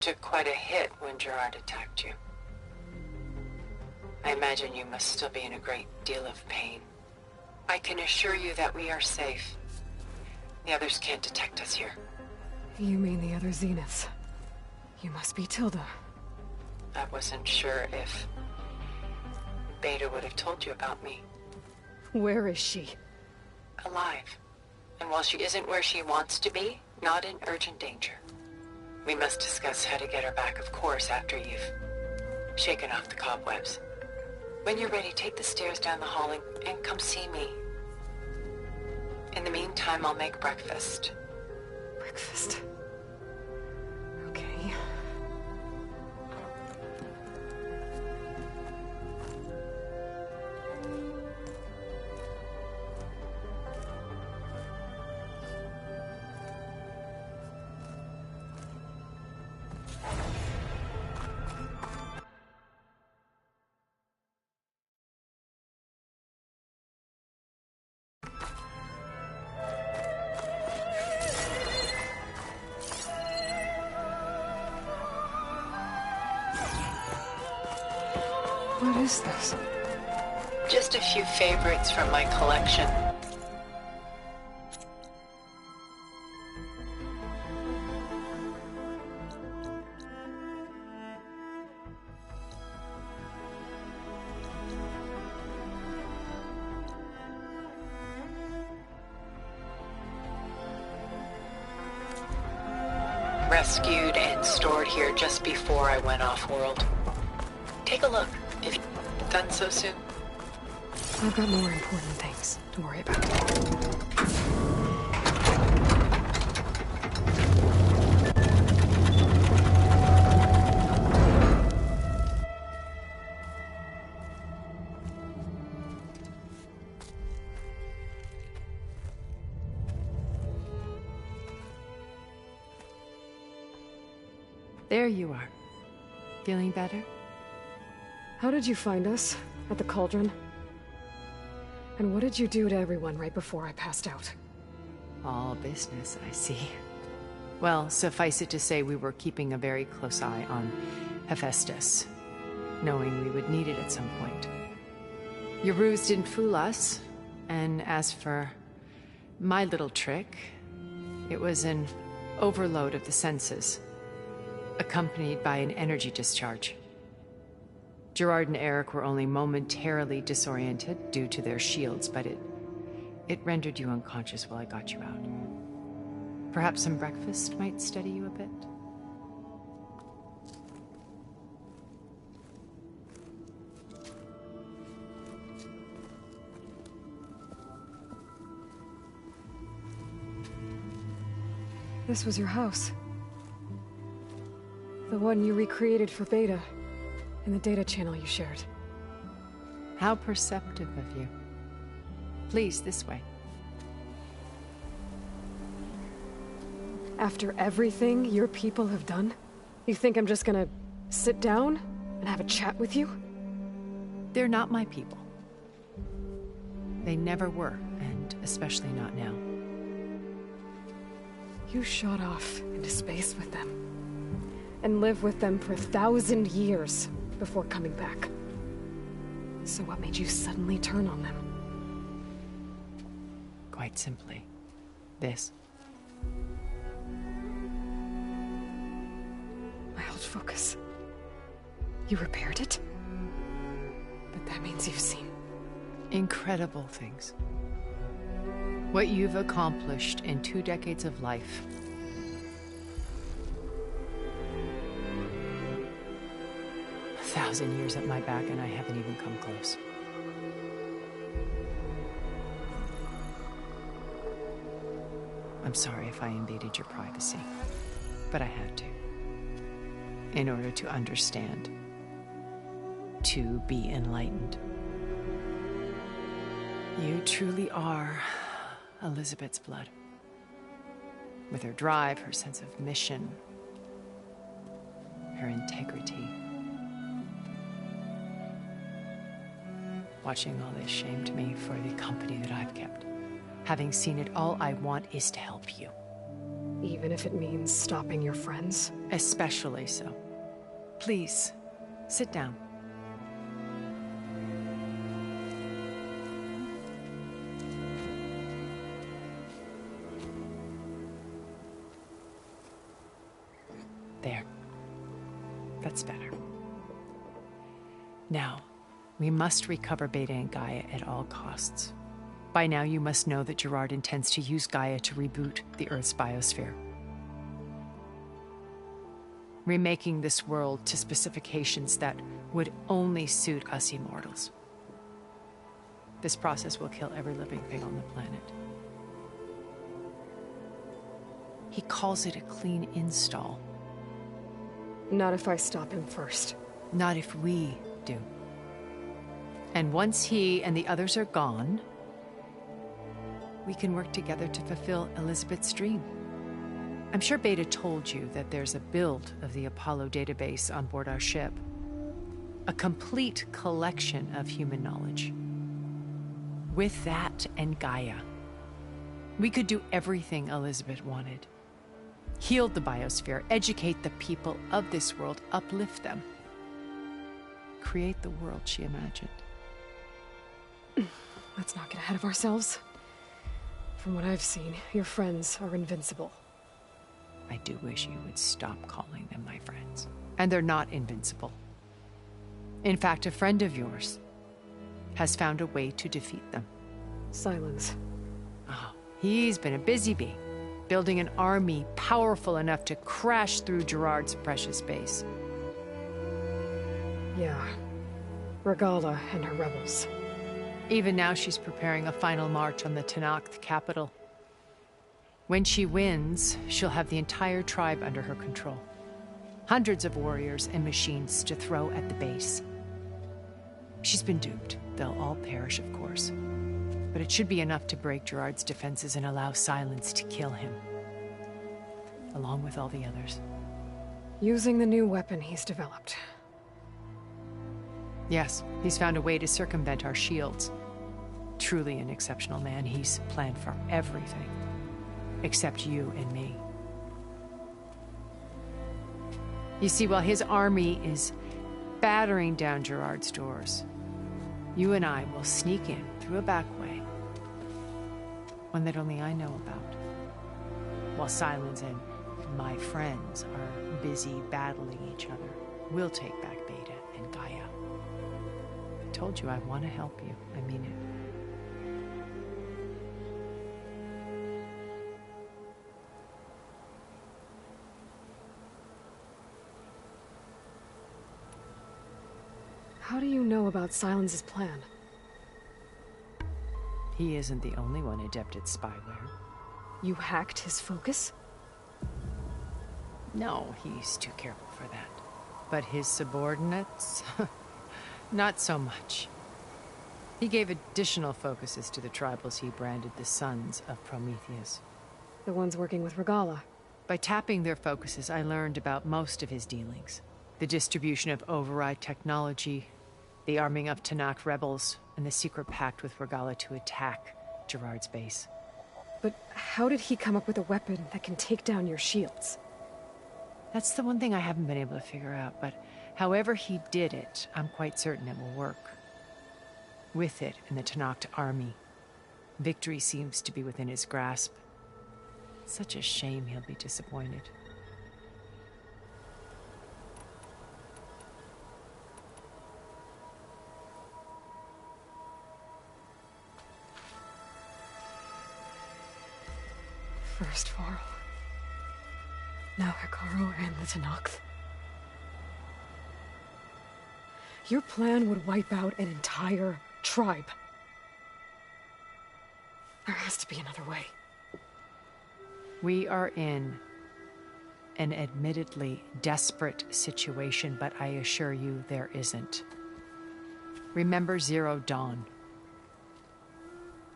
Took quite a hit when Gerard attacked you. I imagine you must still be in a great deal of pain. I can assure you that we are safe. The others can't detect us here. You mean the other Zeniths? You must be Tilda. I wasn't sure if Beta would have told you about me. Where is she? Alive. And while she isn't where she wants to be, not in urgent danger. We must discuss how to get her back, of course, after you've shaken off the cobwebs. When you're ready, take the stairs down the hall and come see me. In the meantime, I'll make breakfast. Breakfast? Okay. What is this? Just a few favorites from my collection. Rescued and stored here just before I went off-world. Take a look, if you've done so soon. I've got more important things to worry about. There you are. Feeling better? How did you find us? At the Cauldron? And what did you do to everyone right before I passed out? All business, I see. Well, suffice it to say we were keeping a very close eye on Hephaestus, knowing we would need it at some point. Your ruse didn't fool us, and as for my little trick, it was an overload of the senses, accompanied by an energy discharge. Gerard and Eric were only momentarily disoriented due to their shields, but it rendered you unconscious while I got you out. Perhaps some breakfast might steady you a bit? This was your house. The one you recreated for Beta, in the data channel you shared. How perceptive of you. Please, this way. After everything your people have done, you think I'm just gonna sit down and have a chat with you? They're not my people. They never were, and especially not now. You shot off into space with them, and lived with them for 1,000 years before coming back. So what made you suddenly turn on them? Quite simply, this. My old focus. You repaired it? But that means you've seen... Incredible things. What you've accomplished in 2 decades of life. A 1,000 years at my back and I haven't even come close. I'm sorry if I invaded your privacy, but I had to. In order to understand. To be enlightened. You truly are Elizabeth's blood. With her drive, her sense of mission, her integrity. Watching all this shamed me for the company that I've kept. Having seen it, all I want is to help you. Even if it means stopping your friends? Especially so. Please, sit down. There. That's better. Now, we must recover Beta and Gaia at all costs. By now, you must know that Gerard intends to use Gaia to reboot the Earth's biosphere. Remaking this world to specifications that would only suit us immortals. This process will kill every living thing on the planet. He calls it a clean install. Not if I stop him first. Not if we do. And once he and the others are gone, we can work together to fulfill Elizabeth's dream. I'm sure Beta told you that there's a build of the Apollo database on board our ship. A complete collection of human knowledge. With that and Gaia, we could do everything Elizabeth wanted. Heal the biosphere, educate the people of this world, uplift them. Create the world she imagined. Let's not get ahead of ourselves. From what I've seen, your friends are invincible. I do wish you would stop calling them my friends. And they're not invincible. In fact, a friend of yours has found a way to defeat them. Silence. Oh, he's been a busy bee, building an army powerful enough to crash through Gerard's precious base. Yeah. Regalla and her rebels. Even now, she's preparing a final march on the Tenakth capital. When she wins, she'll have the entire tribe under her control. Hundreds of warriors and machines to throw at the base. She's been duped. They'll all perish, of course. But it should be enough to break Gerard's defenses and allow Silence to kill him. Along with all the others. Using the new weapon he's developed. Yes, he's found a way to circumvent our shields. Truly an exceptional man. He's planned for everything. Except you and me. You see, while his army is battering down Gerard's doors, you and I will sneak in through a back way. One that only I know about. While Silence and my friends are busy battling each other, we'll take back Beta and Gaia. I told you I want to help you. I mean it. How do you know about Silence's plan? He isn't the only one adept at spyware. You hacked his focus? No, he's too careful for that. But his subordinates? Not so much. He gave additional focuses to the tribals he branded the Sons of Prometheus. The ones working with Regalla. By tapping their focuses, I learned about most of his dealings. The distribution of override technology, the arming of Tenakth rebels, and the secret pact with Regalla to attack Gerard's base. But how did he come up with a weapon that can take down your shields? That's the one thing I haven't been able to figure out, but however he did it, I'm quite certain it will work. With it and the Tenakth army, victory seems to be within his grasp. Such a shame he'll be disappointed. First Varl. Now Hekarro and the Tenakth. Your plan would wipe out an entire tribe. There has to be another way. We are in an admittedly desperate situation, but I assure you there isn't. Remember Zero Dawn.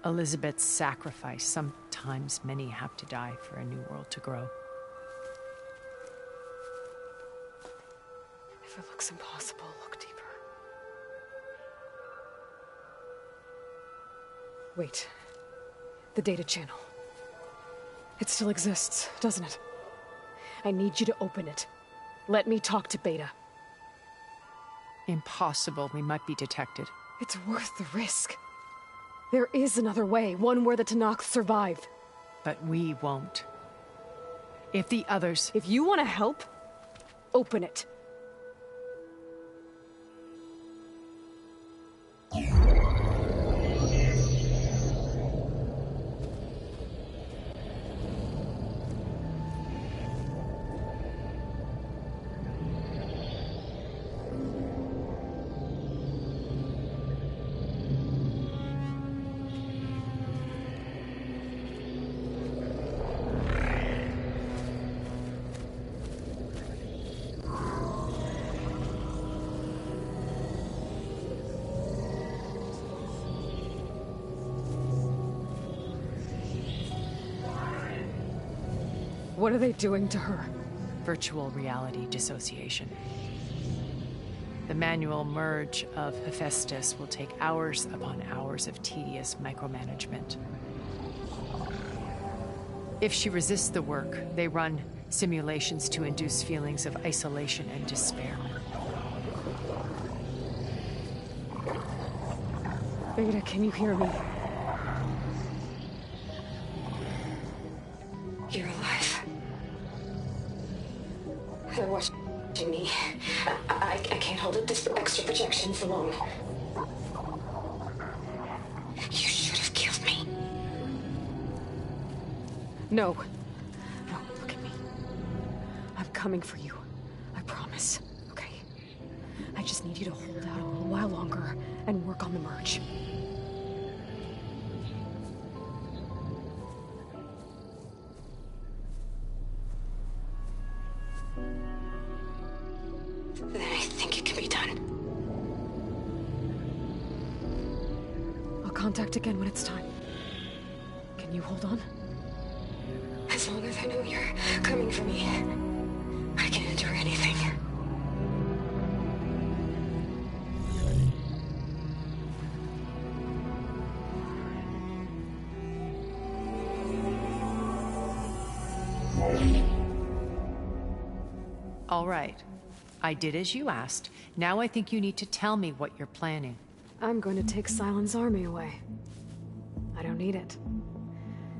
Elizabeth's sacrifice. Sometimes many have to die for a new world to grow. If it looks impossible, look deeper. Wait. The data channel. It still exists, doesn't it? I need you to open it. Let me talk to Beta. Impossible. We might be detected. It's worth the risk. There is another way, one where the Tenakth survive. But we won't. If the others... If you want to help, open it. What are they doing to her? Virtual reality dissociation. The manual merge of Hephaestus will take hours upon hours of tedious micromanagement. If she resists the work, they run simulations to induce feelings of isolation and despair. Beta, can you hear me? You're alive. They're watching me. I can't hold up this extra projection for long. You should have killed me. No. No, look at me. I'm coming for you. I promise. Okay? I just need you to hold out a little while longer and work on the merge. Then I think it can be done. I'll contact again when it's time. Can you hold on? As long as I know you're coming for me, I can endure anything. All right. I did as you asked. Now I think you need to tell me what you're planning. I'm going to take Sylens' army away. I don't need it.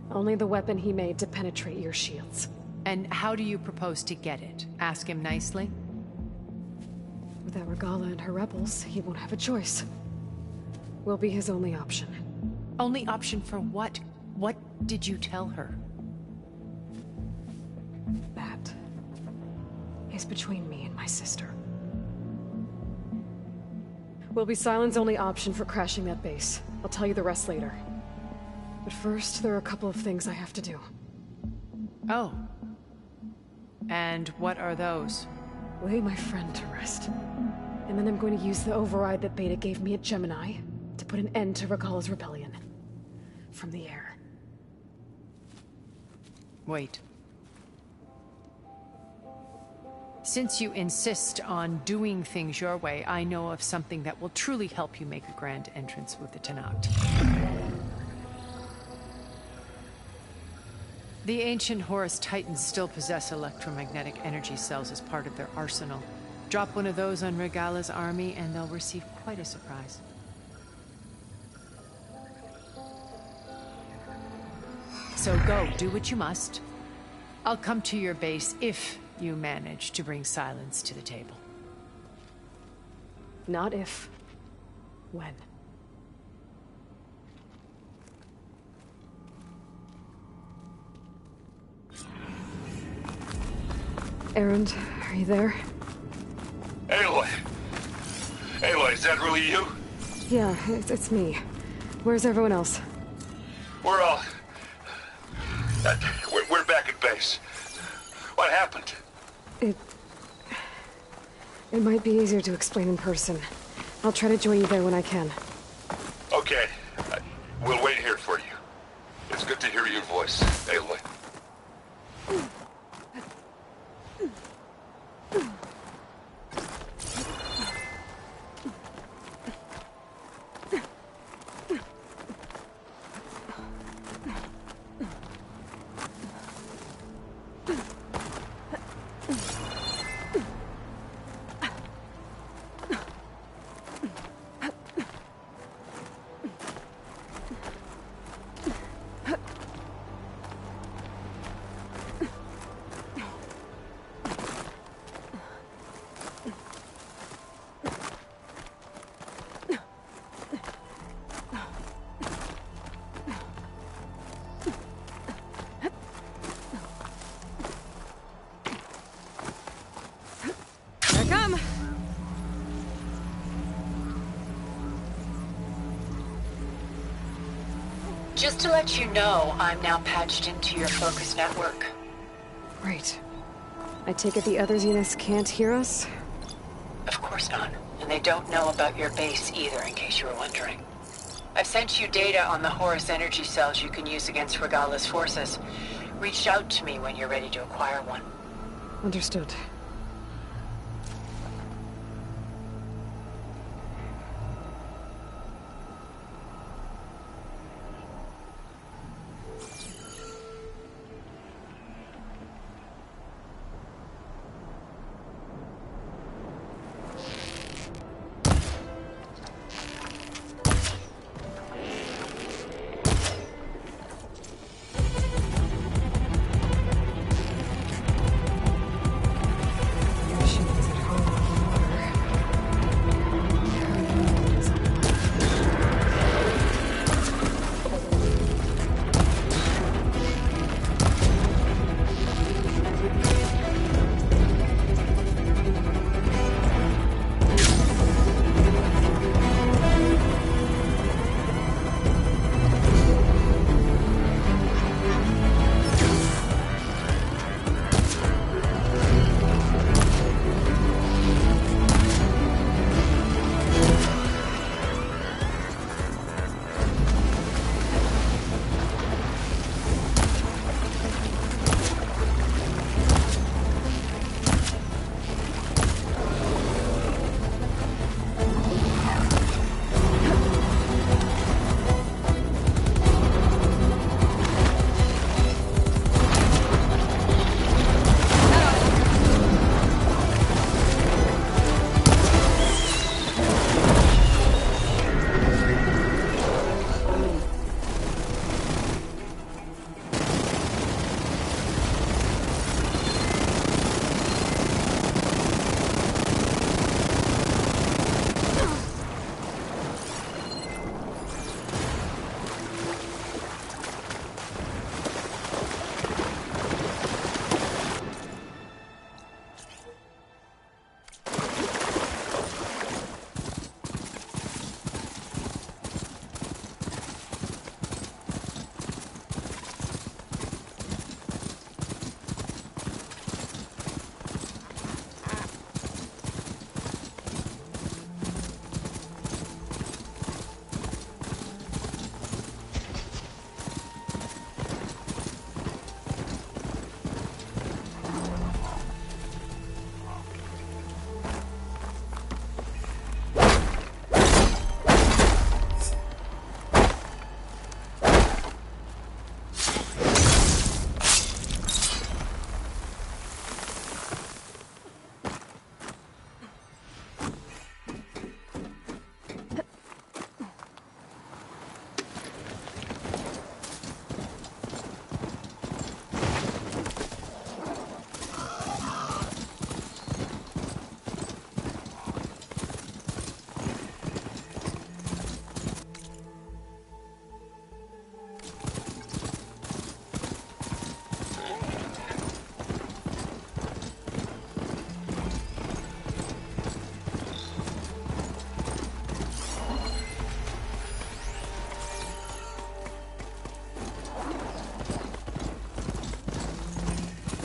Only the weapon he made to penetrate your shields. And how do you propose to get it? Ask him nicely? Without Regalla and her rebels, he won't have a choice. We'll be his only option. Only option for what? What did you tell her? That is between me and my sister. Will be Sylens' only option for crashing that base. I'll tell you the rest later. But first, there are a couple of things I have to do. Oh. And what are those? Lay my friend to rest. And then I'm going to use the override that Beta gave me at Gemini to put an end to Regalla's rebellion. From the air. Wait. Since you insist on doing things your way, I know of something that will truly help you make a grand entrance with the Tenakth. The ancient Horus Titans still possess electromagnetic energy cells as part of their arsenal. Drop one of those on Regalla's army and they'll receive quite a surprise. So go, do what you must. I'll come to your base if you manage to bring Sylens to the table. Not if. When. Erend, are you there? Aloy! Aloy, is that really you? Yeah, it's me. Where's everyone else? We're all... We're back at base. What happened? It might be easier to explain in person. I'll try to join you there when I can. Okay. We'll wait here for you. It's good to hear your voice, Aloy. I come! Just to let you know, I'm now patched into your focus network. Great. I take it the other Zeniths can't hear us? Of course not. And they don't know about your base either, in case you were wondering. I've sent you data on the Horus energy cells you can use against Regala's forces. Reach out to me when you're ready to acquire one. Understood.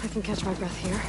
I can catch my breath here.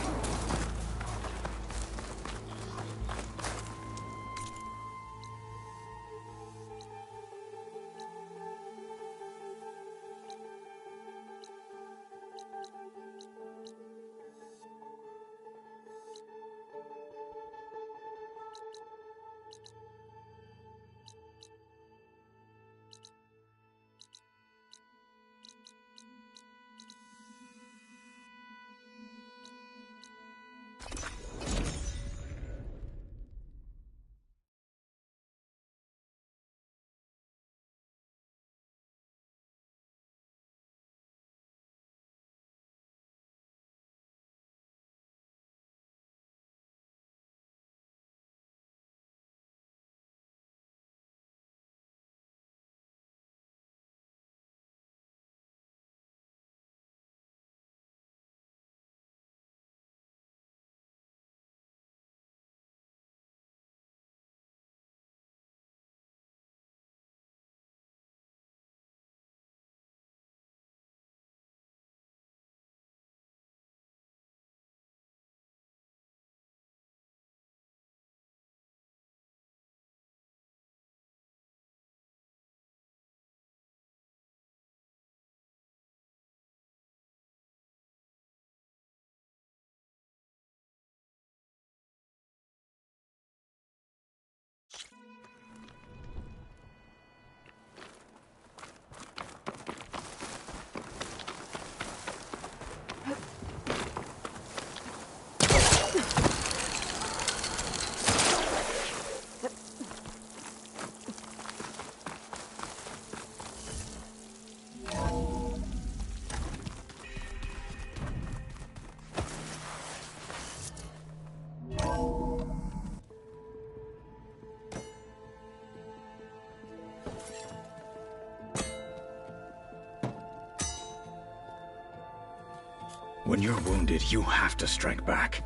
When you're wounded, you have to strike back.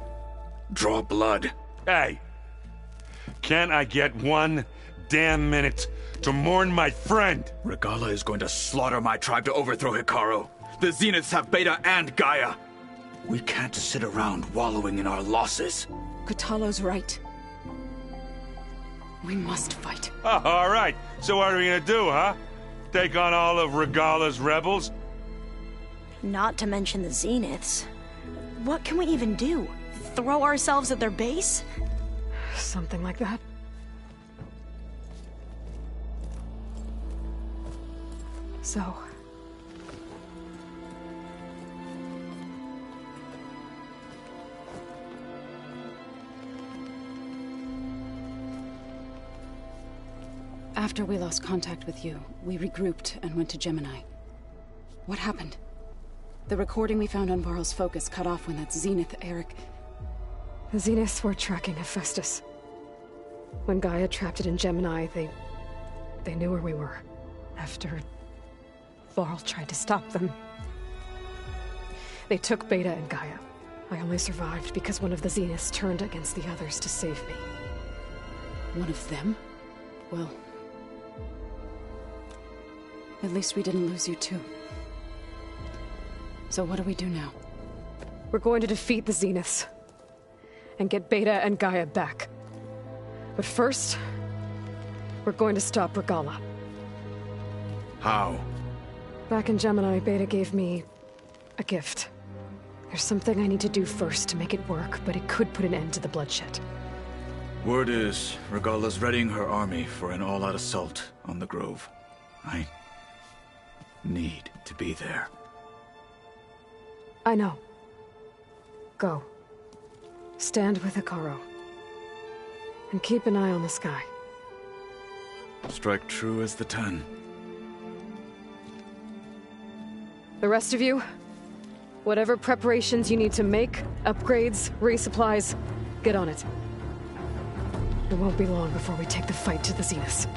Draw blood. Hey! Can't I get 1 damn minute to mourn my friend? Regalla is going to slaughter my tribe to overthrow Hekarro. The Zeniths have Beta and Gaia. We can't sit around wallowing in our losses. Kotallo's right. We must fight. Oh, all right. So what are we gonna do, huh? Take on all of Regalla's rebels? Not to mention the Zeniths. What can we even do? Throw ourselves at their base? Something like that. So... After we lost contact with you, we regrouped and went to Gemini. What happened? The recording we found on Varl's focus cut off when that Zenith, Eric... The Zeniths were tracking Hephaestus. When Gaia trapped it in Gemini, they knew where we were. After... Varl tried to stop them. They took Beta and Gaia. I only survived because one of the Zeniths turned against the others to save me. One of them? Well... At least we didn't lose you too. So what do we do now? We're going to defeat the Zeniths. And get Beta and Gaia back. But first... we're going to stop Regalla. How? Back in Gemini, Beta gave me... a gift. There's something I need to do first to make it work, but it could put an end to the bloodshed. Word is, Regalla's readying her army for an all-out assault on the Grove. I... need to be there. I know. Go. Stand with Hekarro. And keep an eye on the sky. Strike true as the 10. The rest of you, whatever preparations you need to make, upgrades, resupplies, get on it. It won't be long before we take the fight to the Zeniths.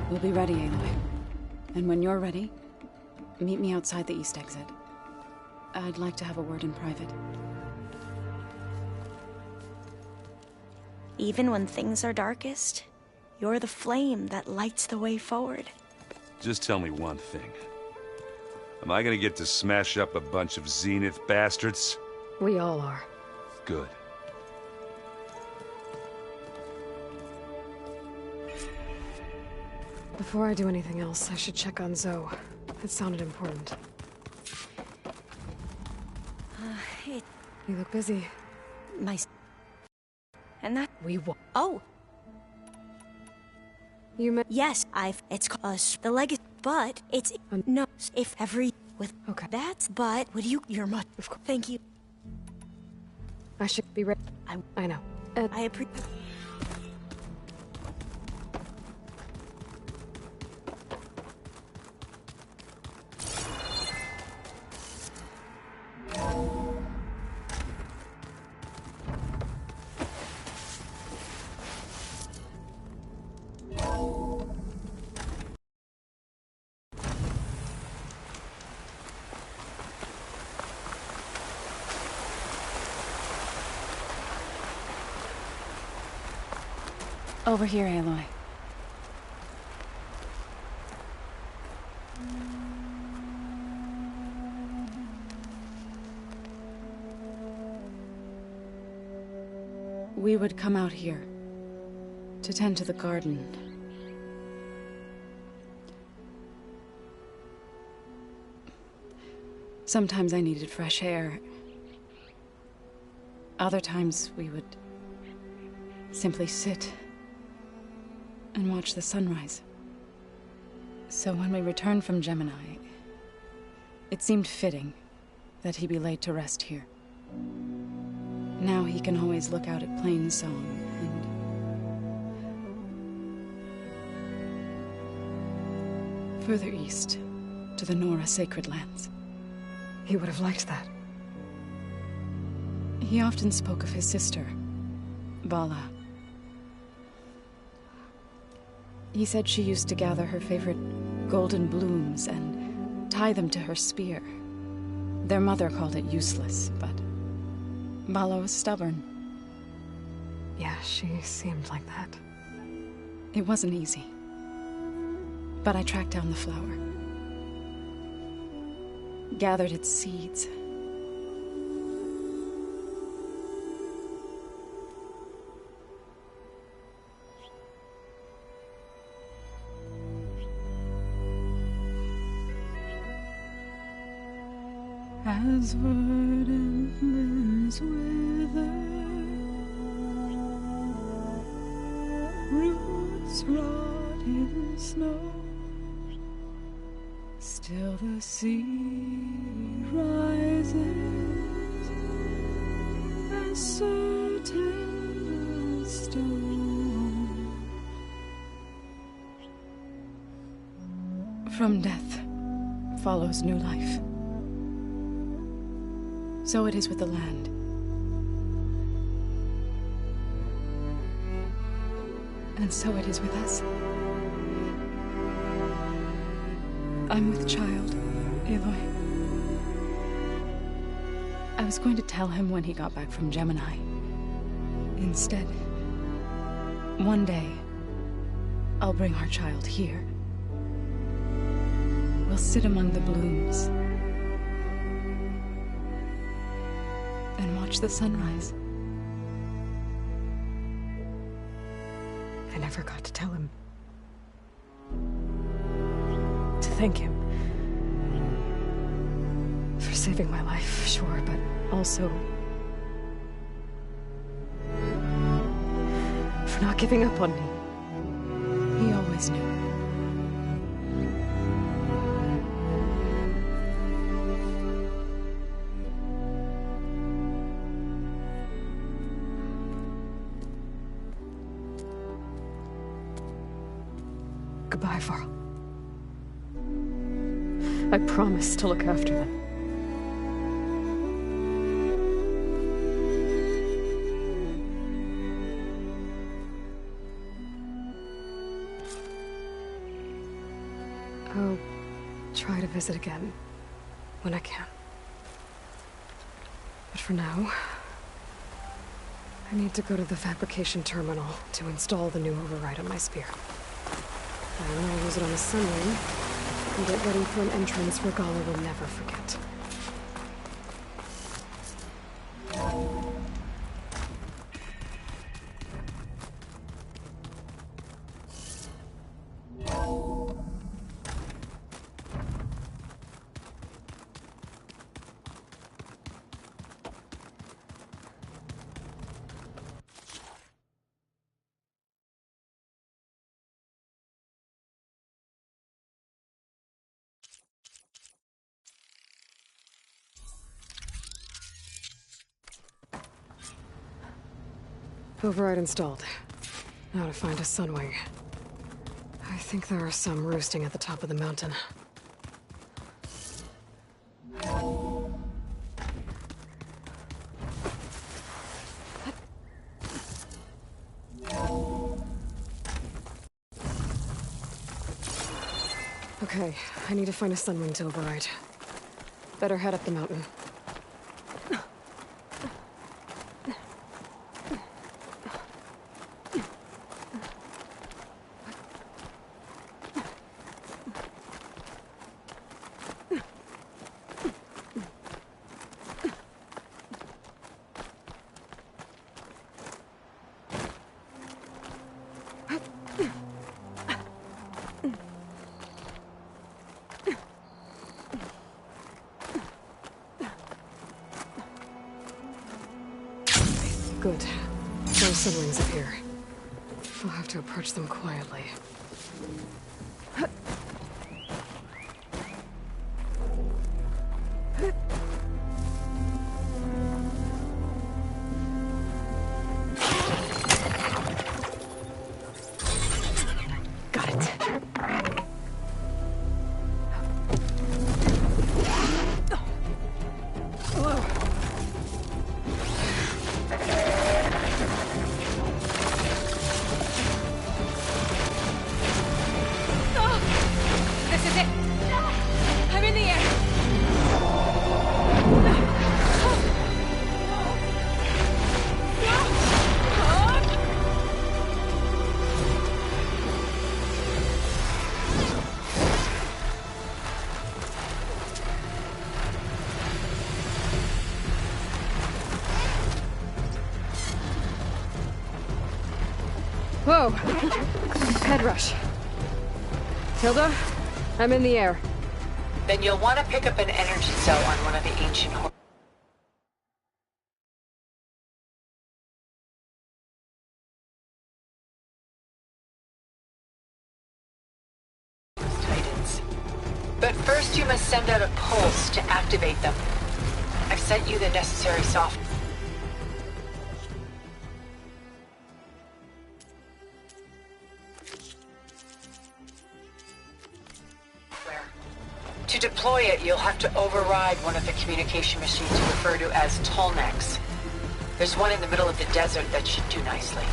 We'll be ready, Aloy. And when you're ready, meet me outside the east exit. I'd like to have a word in private. Even when things are darkest, you're the flame that lights the way forward. Just tell me one thing. Am I gonna get to smash up a bunch of Zenith bastards? We all are. Good. Before I do anything else, I should check on Zoe. It sounded important. You look busy. And that... We won. Oh! You meant... Yes, it's us, the legacy, but it's... no, if every... with... Okay. That's... but... would you... You're much... Of course. Thank you. I should be ready. I know. I appreciate... Over here, Aloy. We would come out here to tend to the garden. Sometimes I needed fresh air. Other times we would simply sit and watch the sunrise. So when we returned from Gemini, it seemed fitting that he be laid to rest here. Now he can always look out at Plainsong and... further east, to the Nora Sacred Lands. He would have liked that. He often spoke of his sister, Vala. He said she used to gather her favorite golden blooms and tie them to her spear. Their mother called it useless, but Bala was stubborn. Yeah, she seemed like that. It wasn't easy. But I tracked down the flower. Gathered its seeds. As verdant limbs wither, roots rot in snow, still the sea rises, as certain as stone. From death follows new life. So it is with the land. And so it is with us. I'm with child, Aloy. I was going to tell him when he got back from Gemini. Instead, one day, I'll bring our child here. We'll sit among the blooms and watch the sunrise. I never got to tell him. To thank him. For saving my life, sure, but also for not giving up on me. He always knew. Goodbye, Varl. I promise to look after them. I'll try to visit again when I can. But for now, I need to go to the fabrication terminal to install the new override on my spear. Then I'll use it on the Sunwing and get ready for an entrance Regalla will never forget. Override installed. Now to find a Sunwing. I think there are some roosting at the top of the mountain. Okay, I need to find a Sunwing to override. Better head up the mountain. Good. Those Sunwings up here. I'll have to approach them quietly. Got it. This is it! I'm in the air! Whoa! Head rush. Tilda, I'm in the air. Then you'll want to pick up an energy cell on one of the ancient Titans. But first you must send out a pulse to activate them. I've sent you the necessary software. To deploy it, you'll have to override one of the communication machines you refer to as Tallnecks. There's one in the middle of the desert that should do nicely.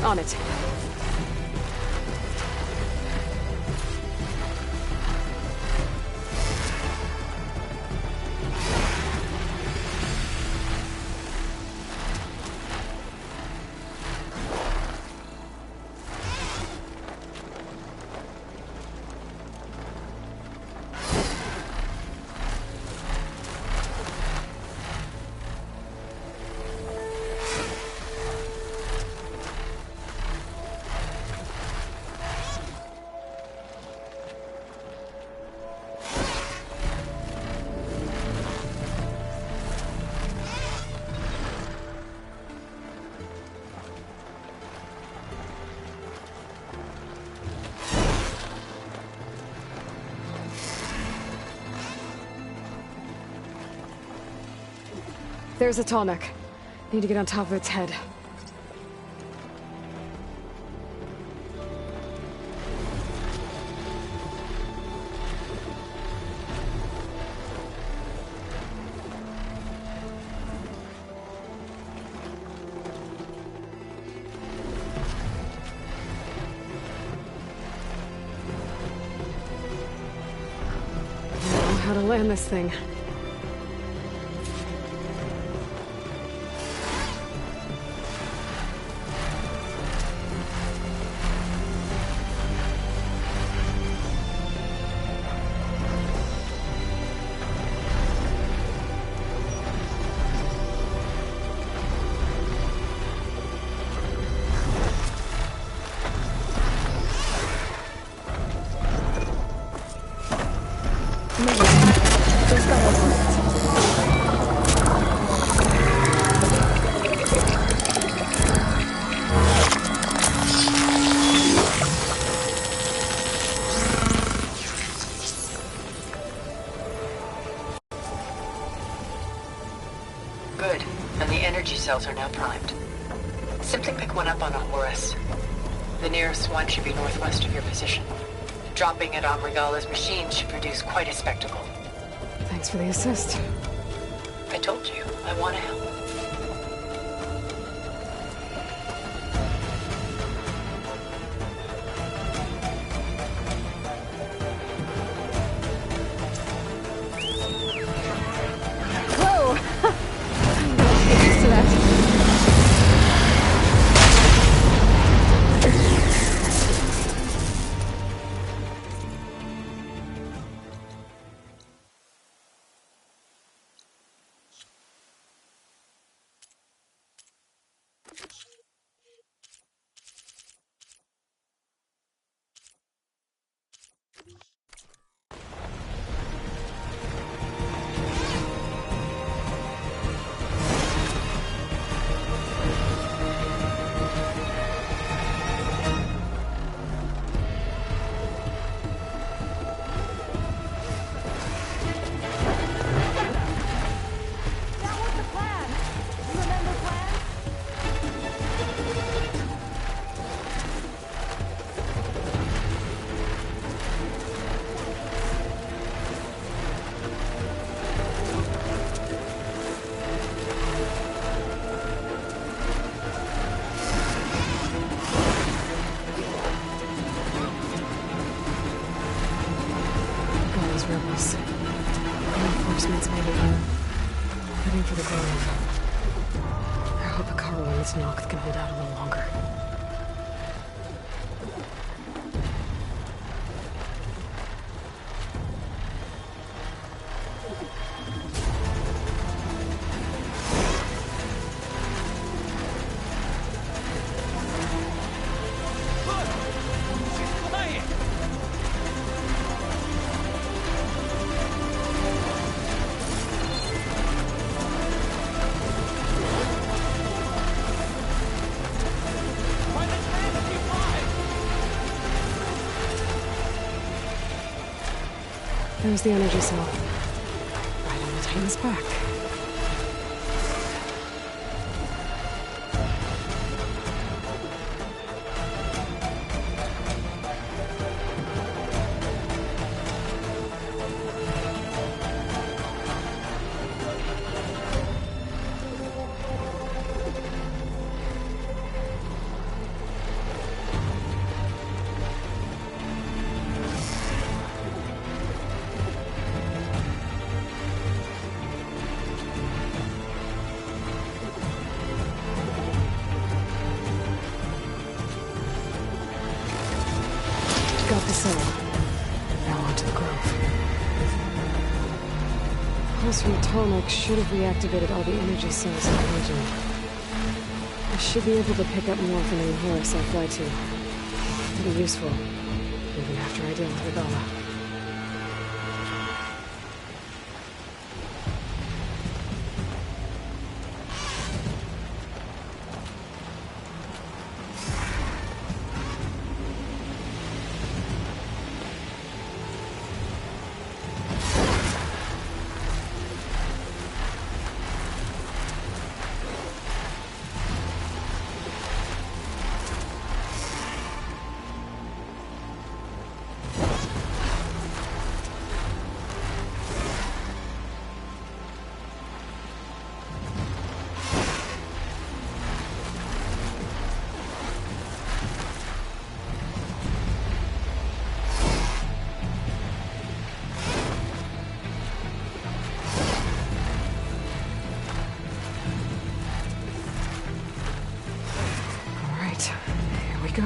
On it. There's a Tallneck. Need to get on top of its head. I know how to land this thing. Good. And the energy cells are now primed. Simply pick one up on a Horus. The nearest one should be northwest of your position. Dropping it on Regala's machine should produce quite a spectacle. Thanks for the assist. I told you, I want to help. Whoa! I'm gonna get used to that. Rebels. Reinforcements maybe. Heading for the grove. I hope Hekarro and its Noct can hold out a little longer. There's the energy cell. Right on the Titan's back. Got the cell. Now onto the Grove. Pulse from Tonic should have reactivated all the energy cells in the region. I should be able to pick up more from any Horus I fly to. Pretty useful, even after I deal with Regalla. Go.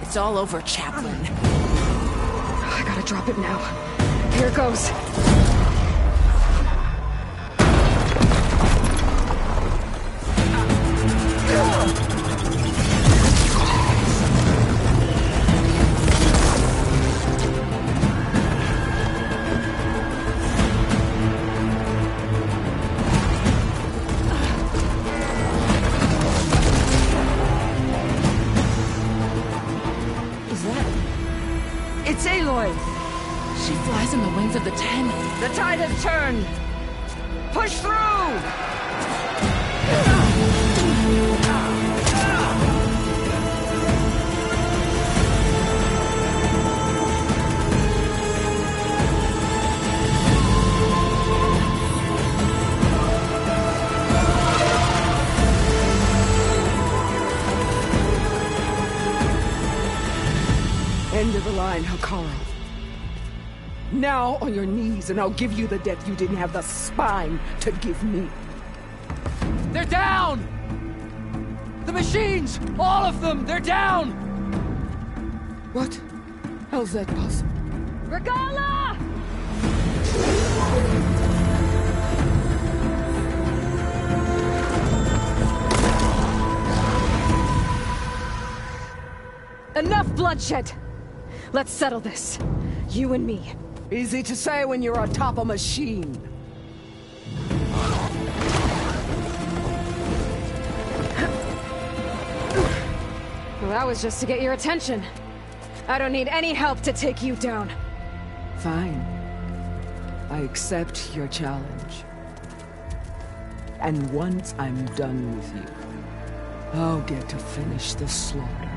It's all over, Chaplain. I gotta drop it now. Here it goes. It's Aloy! She flies on the wings of the Ten. The tide has turned! Push through! End of the line, Hekarro. Now on your knees, and I'll give you the death you didn't have the spine to give me. They're down! The machines! All of them! They're down! What? How's that possible? Regalla! Enough bloodshed! Let's settle this. You and me. Easy to say when you're atop a machine. Well, that was just to get your attention. I don't need any help to take you down. Fine. I accept your challenge. And once I'm done with you, I'll get to finish the slaughter.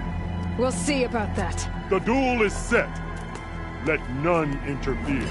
We'll see about that. The duel is set. Let none interfere.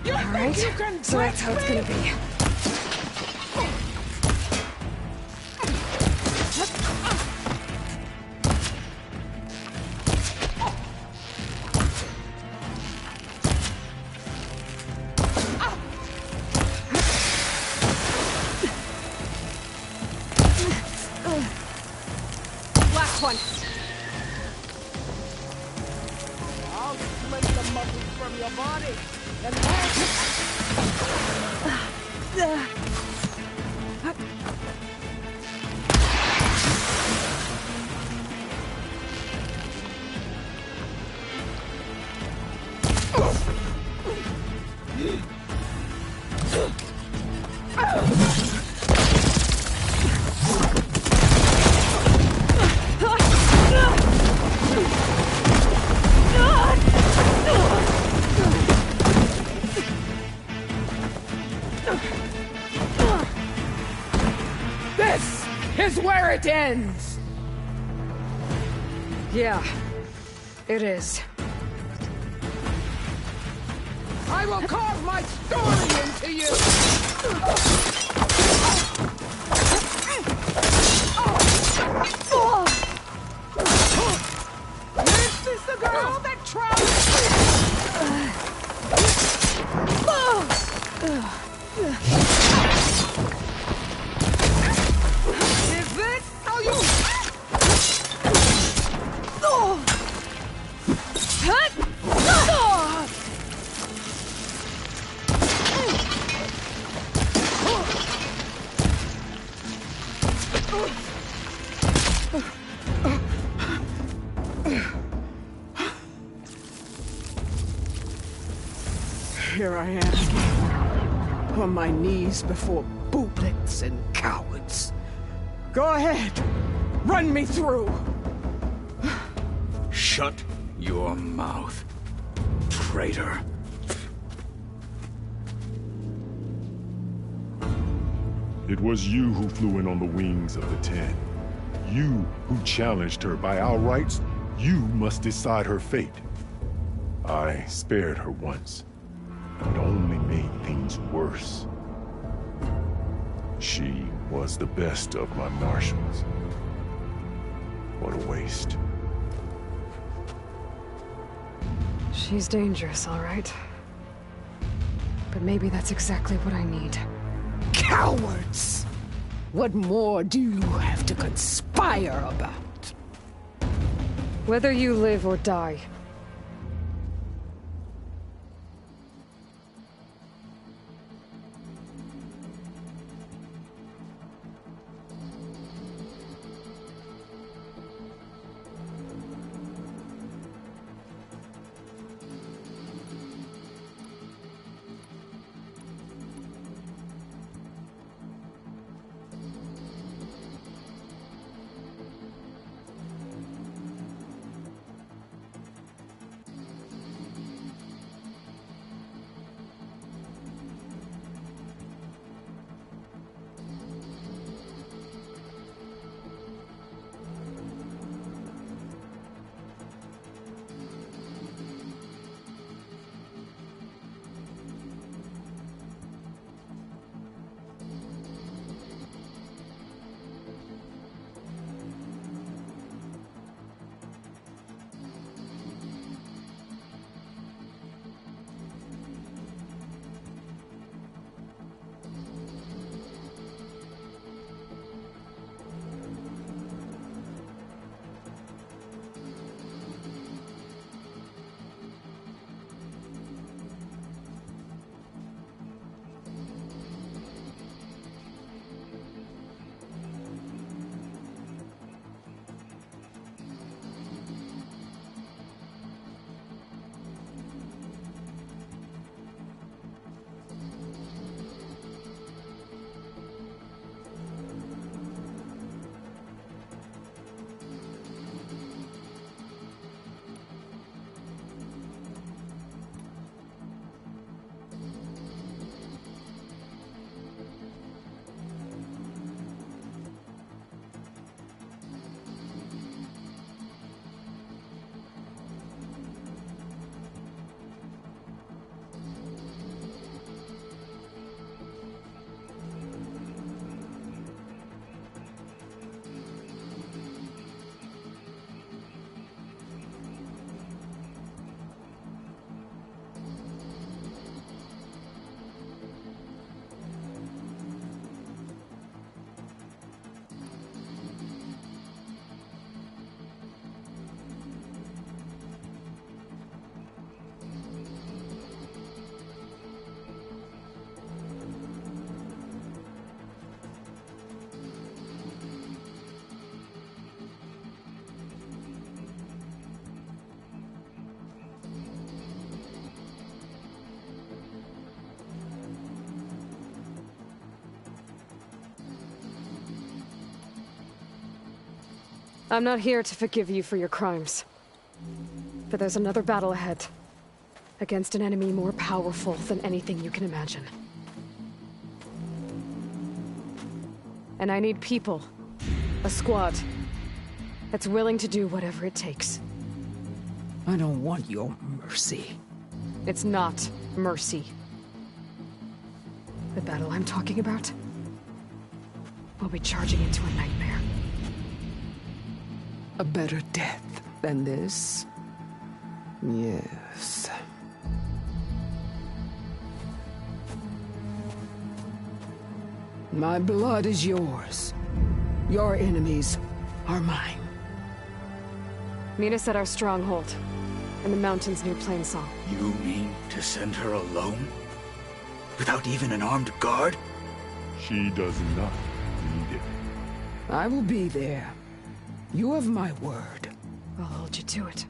Alright, so that's how it's gonna be. Last one. I'll split the muscles from your body. And this is where it ends! Yeah, it is. I will carve my story into you! This is the girl that tried Is this how you... Here I am again, on my knees before bootlets and cowards. Go ahead, run me through. Shut your mouth, traitor. It was you who flew in on the wings of the Ten. You who challenged her. By our rights, you must decide her fate. I spared her once, but only made things worse. She was the best of my marshals. What a waste. She's dangerous, all right. But maybe that's exactly what I need. Cowards! What more do you have to conspire about? Whether you live or die, I'm not here to forgive you for your crimes. But there's another battle ahead. Against an enemy more powerful than anything you can imagine. And I need people. A squad. That's willing to do whatever it takes. I don't want your mercy. It's not mercy. The battle I'm talking about will be charging into a nightmare. A better death than this? Yes. My blood is yours. Your enemies are mine. Meet us at our stronghold, in the mountains near Plainsong. You mean to send her alone? Without even an armed guard? She does not need it. I will be there. You have my word. I'll hold you to it.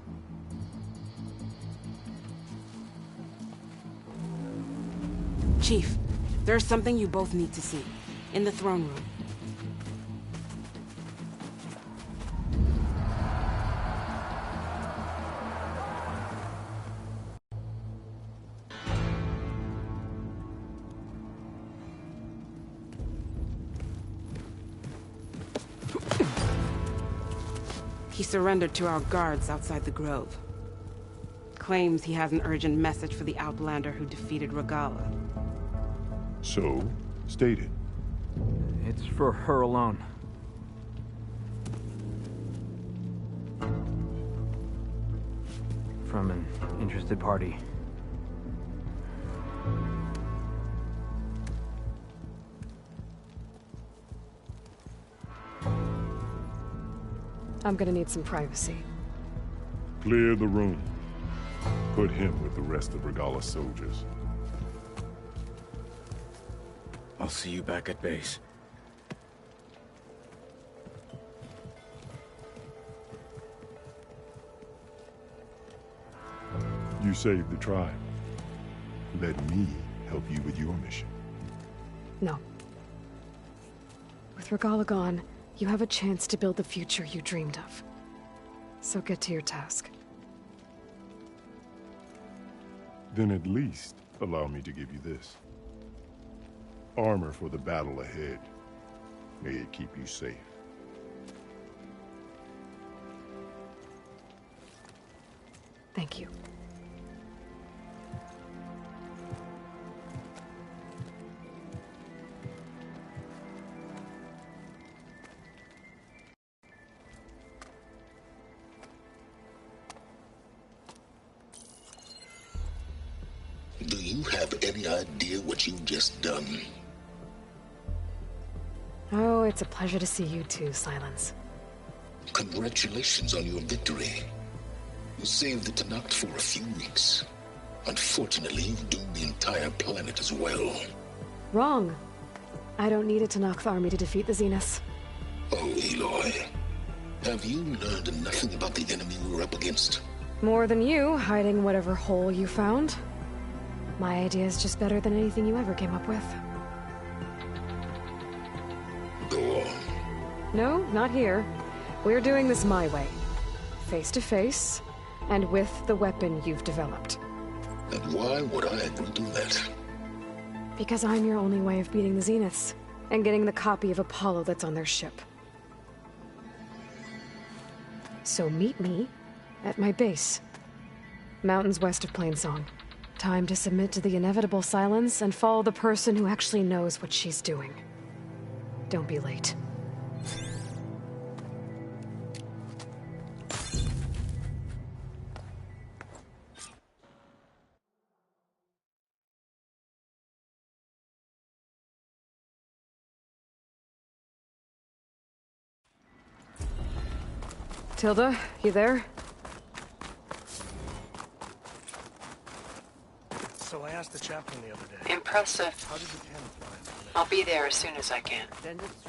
Chief, there's something you both need to see. In the throne room. He surrendered to our guards outside the grove. Claims he has an urgent message for the Outlander who defeated Regalla. So, state it. It's for her alone. From an interested party. I'm gonna need some privacy. Clear the room. Put him with the rest of Regalla's soldiers. I'll see you back at base. You saved the tribe. Let me help you with your mission. No. With Regalla gone, you have a chance to build the future you dreamed of. So get to your task. Then at least allow me to give you this. Armor for the battle ahead. May it keep you safe. Thank you. Do you have any idea what you've just done? Oh, it's a pleasure to see you too, Silence. Congratulations on your victory. You saved the Tenakth for a few weeks. Unfortunately, you've doomed the entire planet as well. Wrong. I don't need a Tenakth army to defeat the Zeniths. Oh, Aloy. Have you learned nothing about the enemy we're up against? More than you, hiding whatever hole you found. My idea is just better than anything you ever came up with. Go on. No, not here. We're doing this my way. Face to face, and with the weapon you've developed. And why would I agree to that? Because I'm your only way of beating the Zeniths, and getting the copy of Apollo that's on their ship. So meet me at my base. Mountains west of Plainsong. Time to submit to the inevitable silence and follow the person who actually knows what she's doing. Don't be late. Tilda, you there? So I asked the chaplain the other day. Impressive. How did the pen fly? I'll be there as soon as I can.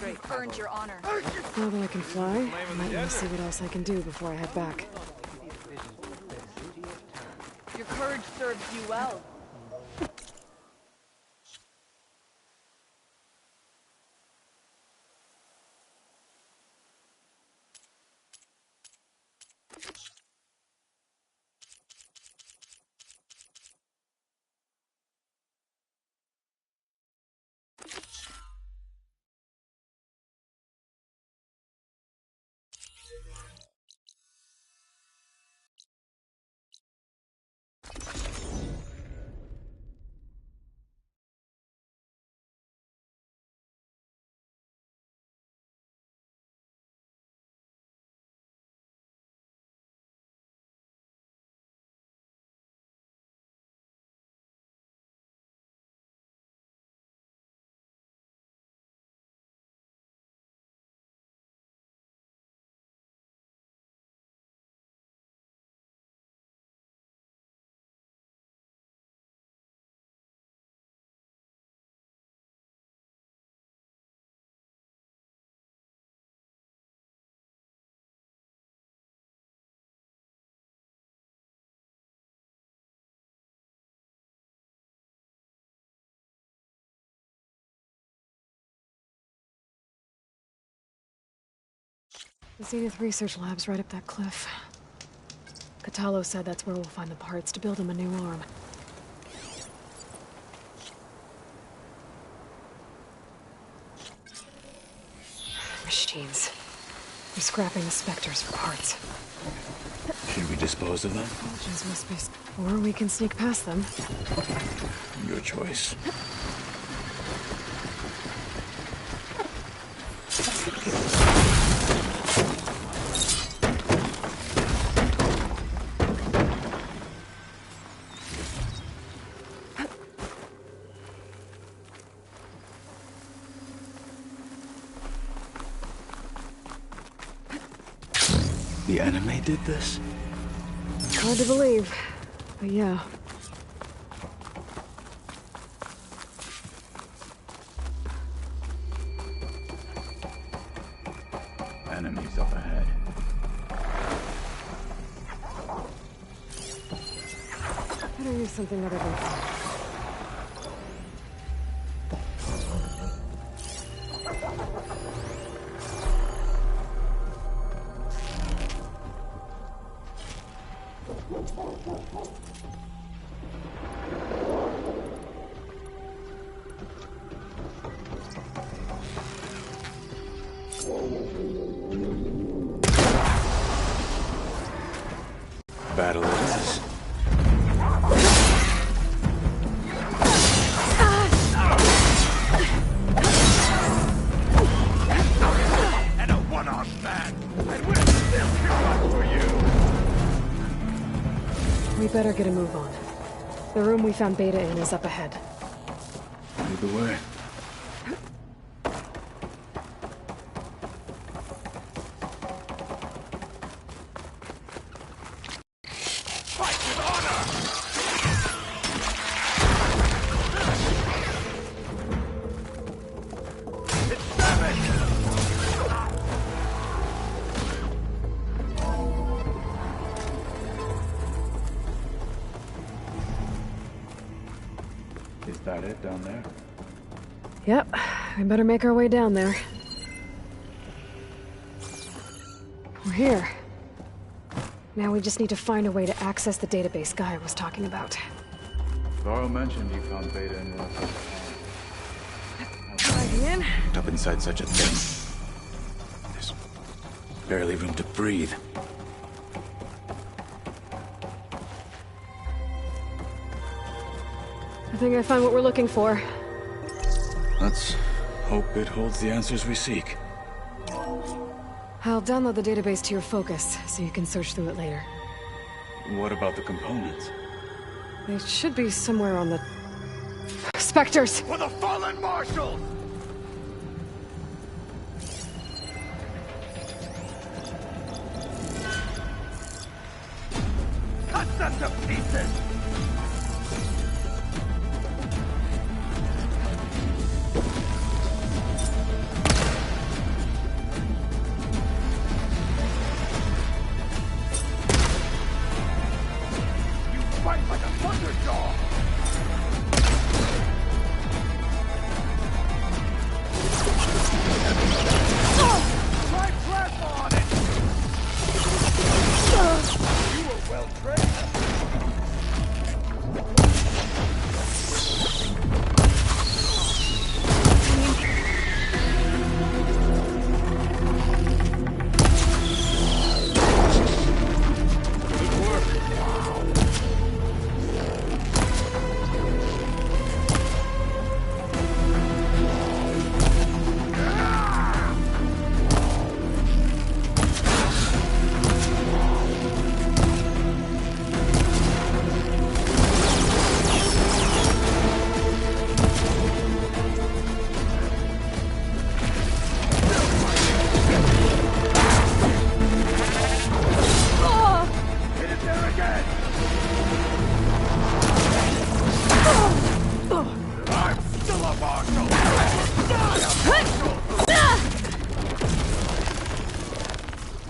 You've earned your honor. Now that I can fly, I might want to see what else I can do before I head back. Your courage serves you well. The Zenith Research Lab's right up that cliff. Kotallo said that's where we'll find the parts to build him a new arm. Machines. They're scrapping the Spectres for parts. Should we dispose of them? Engines must be... Or we can sneak past them. Your choice. The anime did this? Hard to believe, but yeah. Enemies up ahead. Better use something other than fire. Battle it is. And a one-off man, and we're still coming for you. We better get a move on. The room we found Beta in is up ahead. Lead the way. Is that it down there? Yep, we better make our way down there. We're here. Now we just need to find a way to access the database Gaia was talking about. Varl mentioned you found Beta in one of Again? up inside such a thing. There's barely room to breathe. I think I found what we're looking for. Let's hope it holds the answers we seek. I'll download the database to your Focus, so you can search through it later. What about the components? They should be somewhere on the... Spectres! For the fallen marshals! Cut them to pieces! Fight like a thunderstorm! Try plasma on it! You were well trained.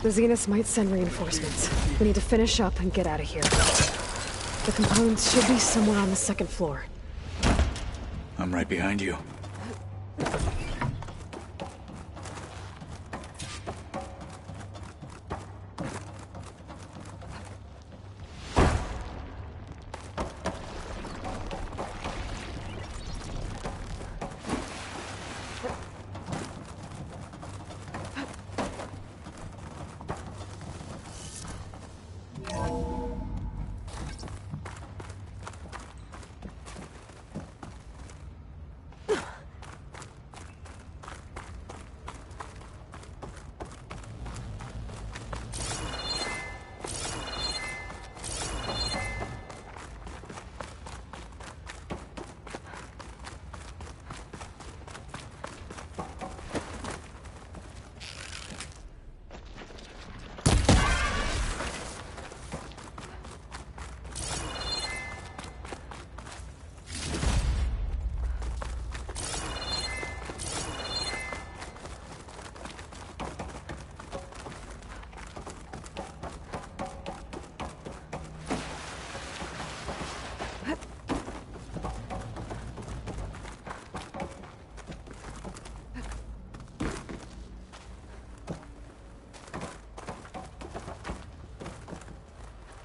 The Zeniths might send reinforcements. We need to finish up and get out of here. The components should be somewhere on the second floor. I'm right behind you.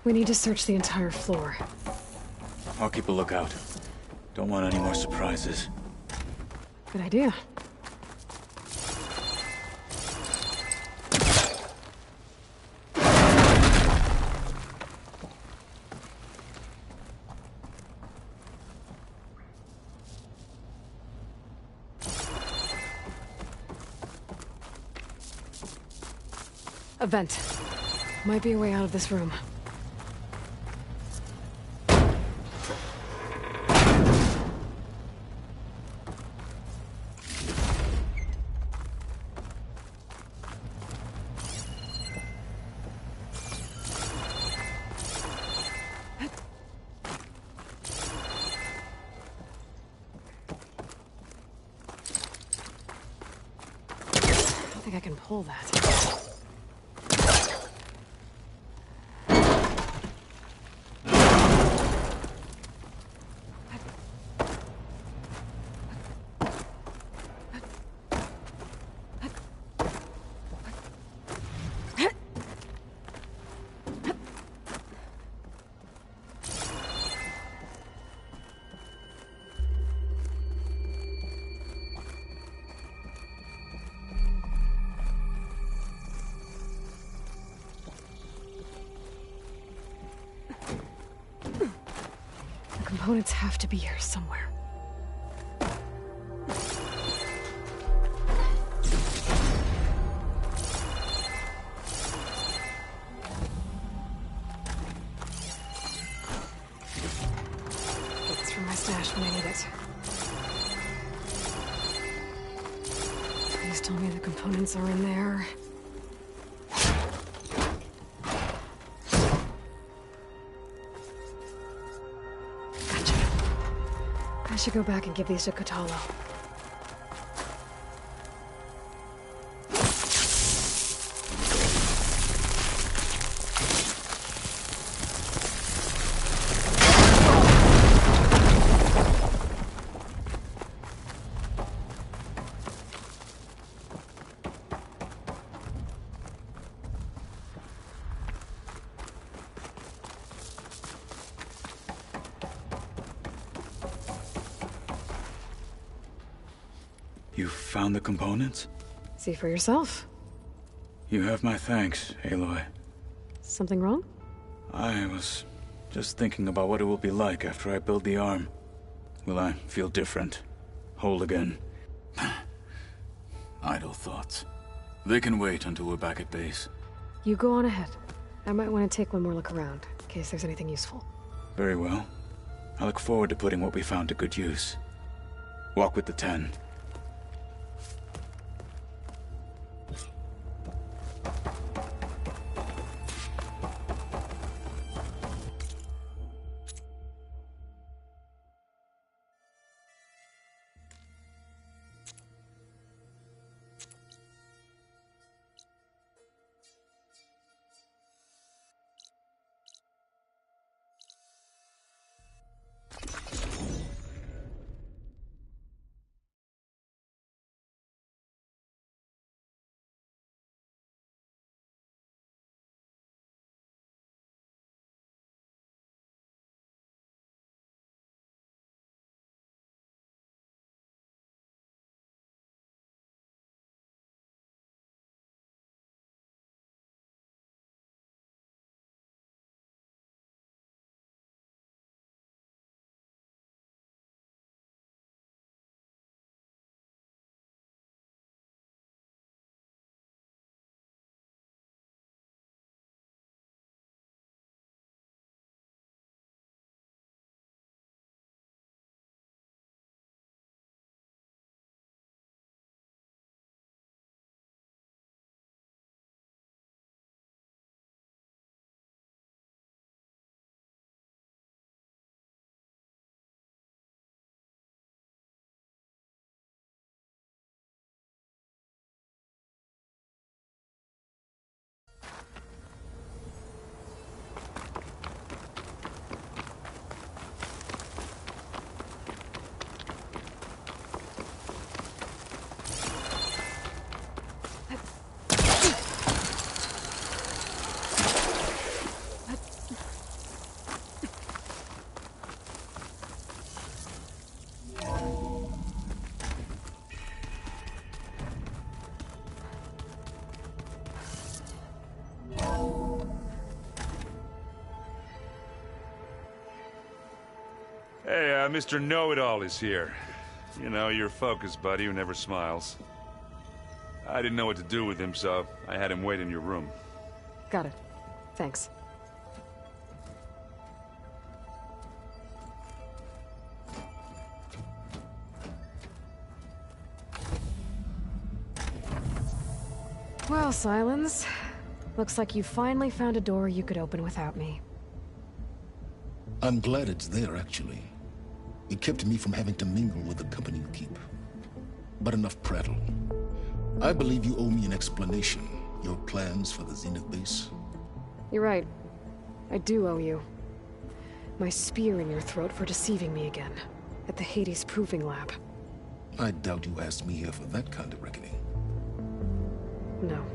We need to search the entire floor. I'll keep a lookout. Don't want any more surprises. Good idea. A vent. Might be a way out of this room. I don't think I can pull that. Components have to be here somewhere. Get this from my stash when I need it. Please tell me the components are in there. I should go back and give these to Kotallo. You found the components? See for yourself. You have my thanks, Aloy. Something wrong? I was just thinking about what it will be like after I build the arm. Will I feel different? Whole again? Idle thoughts. They can wait until we're back at base. You go on ahead. I might want to take one more look around, in case there's anything useful. Very well. I look forward to putting what we found to good use. Walk with the 10. Hey, Mr. Know-It-All is here. You know, your focus buddy who never smiles. I didn't know what to do with him, so I had him wait in your room. Got it. Thanks. Well, Silence. Looks like you finally found a door you could open without me. I'm glad it's there, actually. It kept me from having to mingle with the company you keep. But enough prattle. I believe you owe me an explanation. Your plans for the Zenith base? You're right. I do owe you. My spear in your throat for deceiving me again. At the Hades Proving Lab. I doubt you asked me here for that kind of reckoning. No.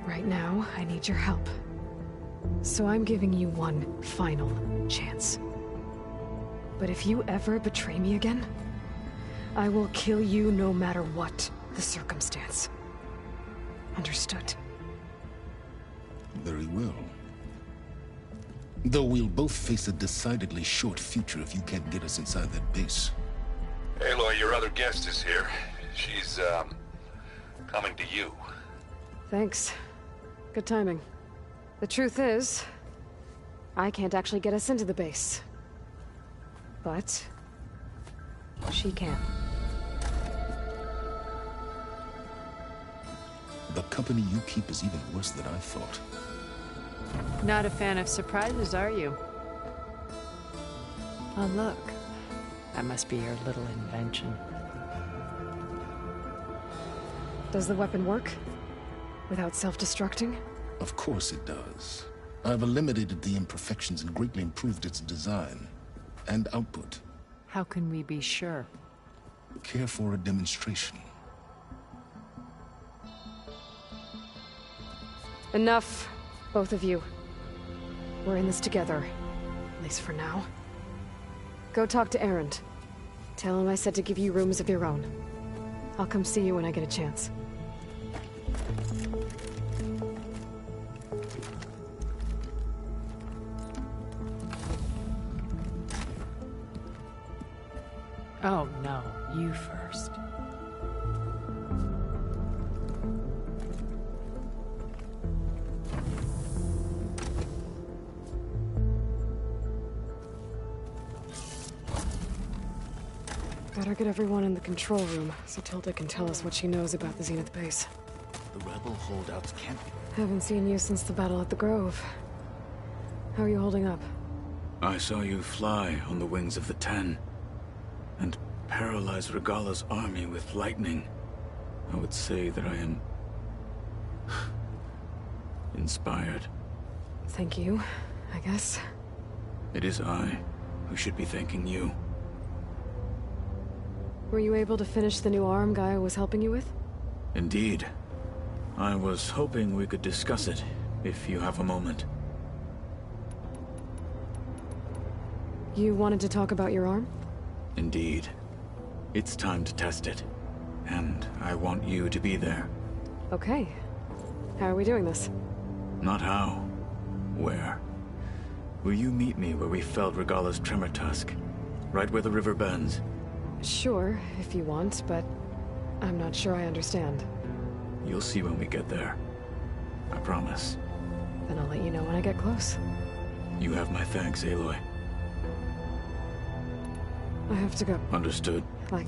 Right now, I need your help. So I'm giving you one final chance. But if you ever betray me again, I will kill you no matter what the circumstance. Understood? Very well. Though we'll both face a decidedly short future if you can't get us inside that base. Aloy, your other guest is here. She's, coming to you. Thanks. Good timing. The truth is, I can't actually get us into the base. But she can. The company you keep is even worse than I thought. Not a fan of surprises, are you? Oh, look. That must be your little invention. Does the weapon work? Without self-destructing? Of course it does. I've eliminated the imperfections and greatly improved its design and output. How can we be sure? Care for a demonstration? Enough, both of you. We're in this together, at least for now. Go talk to Erend. Tell him I said to give you rooms of your own. I'll come see you when I get a chance. Oh, no. You first. Better get everyone in the control room, so Tilda can tell us what she knows about the Zenith base. The rebel holdouts can't be... Haven't seen you since the battle at the Grove. How are you holding up? I saw you fly on the wings of the Ten, and paralyze Regalla's army with lightning. I would say that I am... inspired. Thank you, I guess. It is I who should be thanking you. Were you able to finish the new arm Gaia was helping you with? Indeed. I was hoping we could discuss it, if you have a moment. You wanted to talk about your arm? Indeed. It's time to test it. And I want you to be there. Okay. How are we doing this? Not how. Where. Will you meet me where we felled Regalla's tremor tusk? Right where the river bends? Sure, if you want, but I'm not sure I understand. You'll see when we get there. I promise. Then I'll let you know when I get close. You have my thanks, Aloy. I have to go. Understood. Like...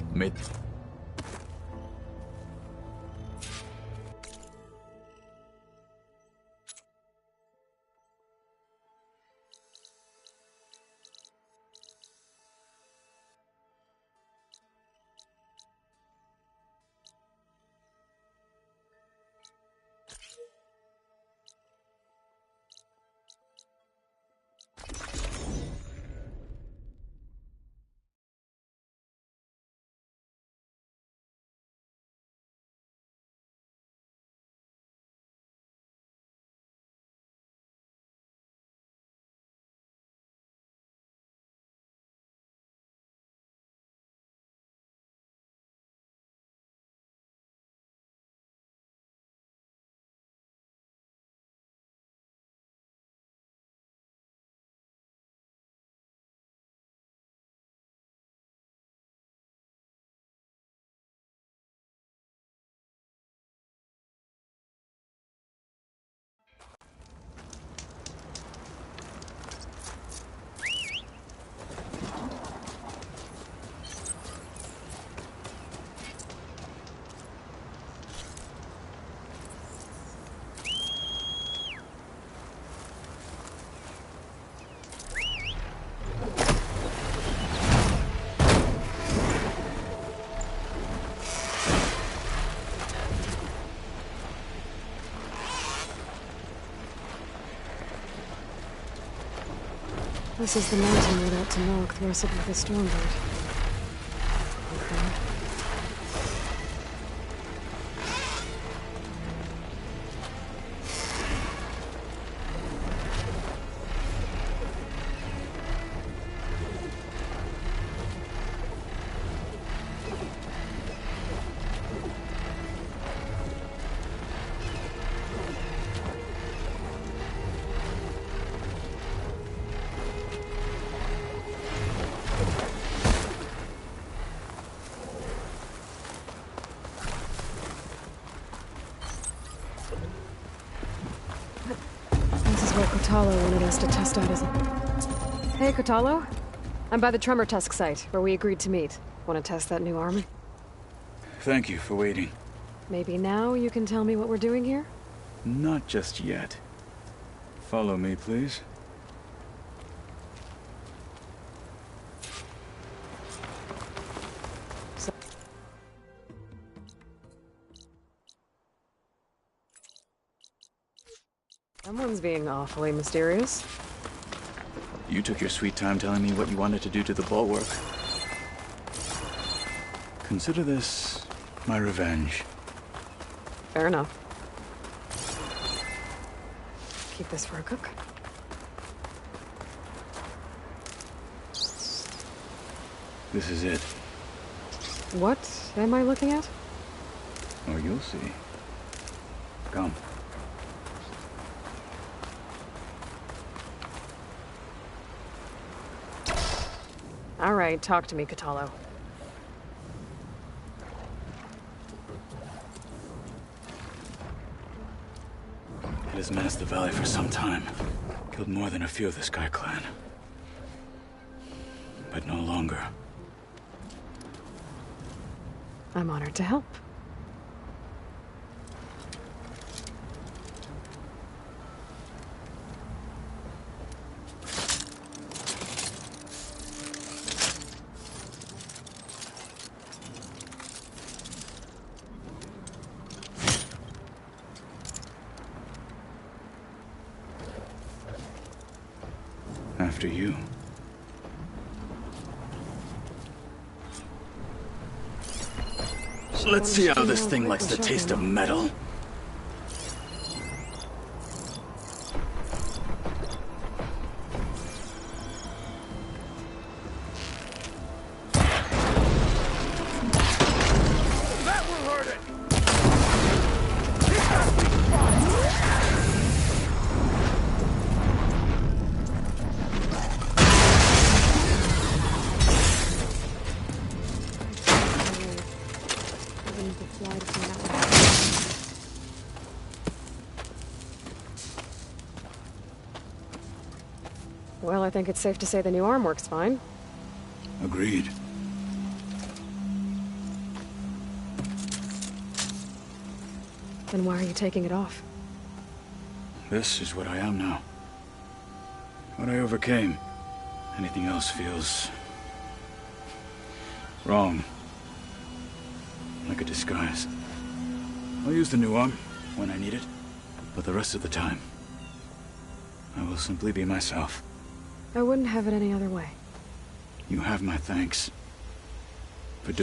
This is the mountain rode out to Nalk, the rest of the Stormbird. Okay. Kotallo wanted us to test out his... Hey, Kotallo. I'm by the Tremor Tusk site, where we agreed to meet. Want to test that new arm? Thank you for waiting. Maybe now you can tell me what we're doing here? Not just yet. Follow me, please. Someone's being awfully mysterious. You took your sweet time telling me what you wanted to do to the bulwark. Consider this my revenge. Fair enough. Keep this for a cook. This is it. What am I looking at? Oh, you'll see. Come. All right, talk to me, Kotallo. It has menaced the valley for some time. Killed more than a few of the Sky Clan. But no longer. I'm honored to help. After you. Let's see how this thing likes the taste of metal. That will hurt it! Well, I think it's safe to say the new arm works fine. Agreed. Then why are you taking it off? This is what I am now. What I overcame. Anything else feels... wrong. Like a disguise. I'll use the new arm when I need it, but the rest of the time, I will simply be myself. I wouldn't have it any other way. You have my thanks. For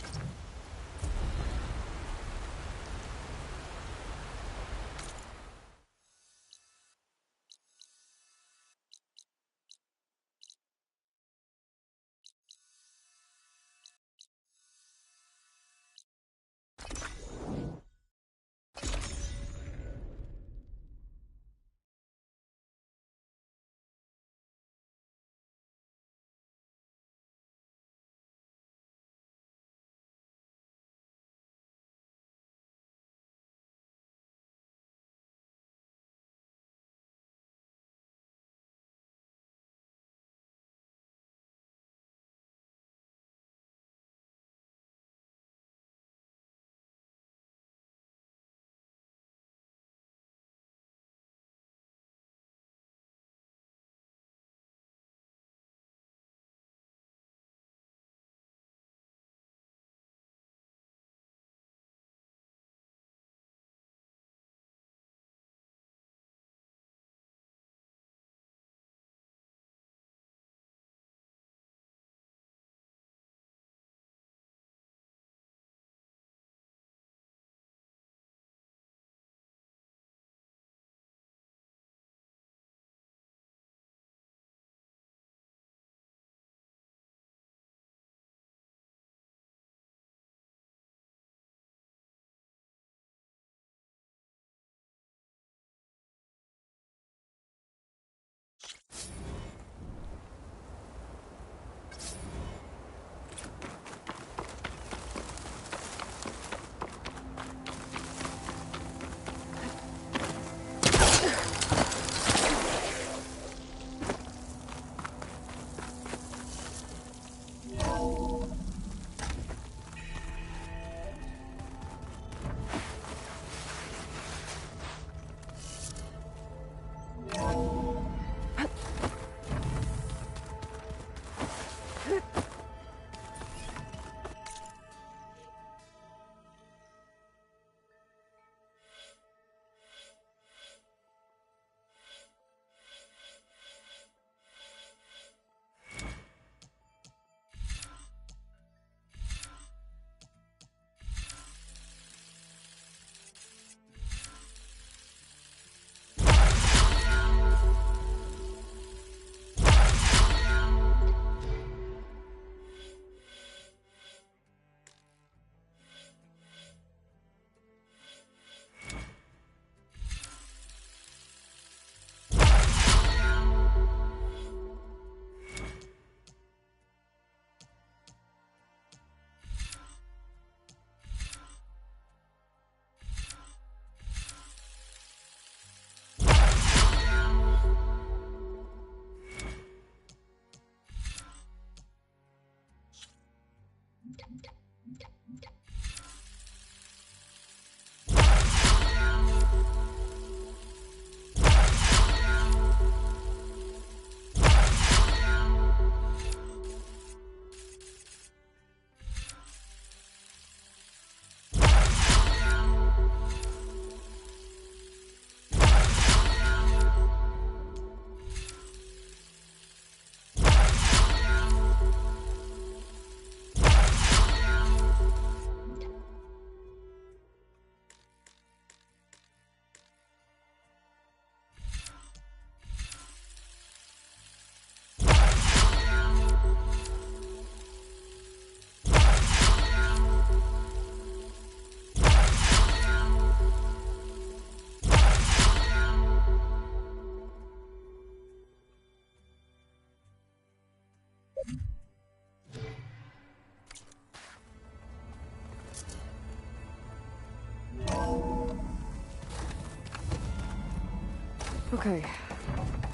Okay.